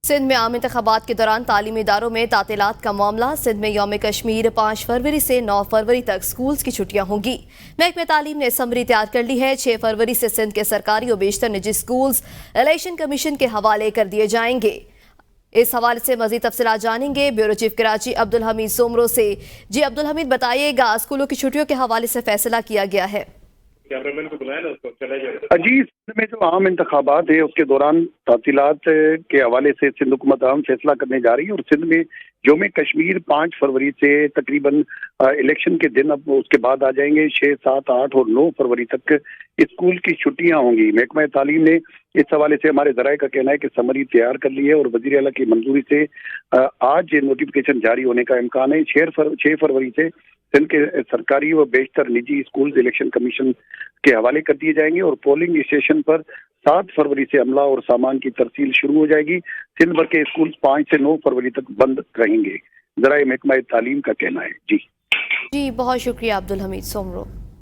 سندھ میں عام انتخابات کے دوران تعلیمی اداروں میں تعطیلات کا معاملہ۔ سندھ میں یوم کشمیر 5 فروری سے 9 فروری تک سکولز کی چھٹیاں ہوں گی۔ محکمہ تعلیم نے سمری تیار کر لی ہے۔ 6 فروری سے سندھ کے سرکاری اور بیشتر نجی سکولز الیکشن کمیشن کے حوالے کر دیے جائیں گے۔ اس حوالے سے مزید تفصیلات جانیں گے بیورو چیف کراچی عبدالحمید سومرو سے۔ جی عبدالحمید، بتائیے گا اسکولوں کی چھٹیوں کے حوالے سے فیصلہ کیا گیا ہے؟ جی، سندھ میں جو عام انتخابات ہیں اس کے دوران تعطیلات کے حوالے سے سندھ حکومت اہم فیصلہ کرنے جا رہی ہے، اور سندھ میں یوم کشمیر 5 فروری سے تقریباً الیکشن کے دن اب اس کے بعد آ جائیں گے۔ 6، 7، 8 اور 9 فروری تک اسکول کی چھٹیاں ہوں گی۔ محکمہ تعلیم نے اس حوالے سے ہمارے ذرائع کا کہنا ہے کہ سمری تیار کر لی ہے، اور وزیر اعلیٰ کی منظوری سے آج نوٹیفکیشن جاری ہونے کا امکان ہے۔ 6 فروری سے سندھ کے سرکاری و بیشتر نجی اسکولز الیکشن کمیشن کے حوالے کر دیے جائیں گے، اور پولنگ اسٹیشن پر 7 فروری سے عملہ اور سامان کی ترسیل شروع ہو جائے گی۔ سندھ بھر کے اسکول 5 سے 9 فروری تک بند رہیں گے، ذرائع محکمہ تعلیم کا کہنا ہے۔ جی بہت شکریہ عبدالحمید سومرو۔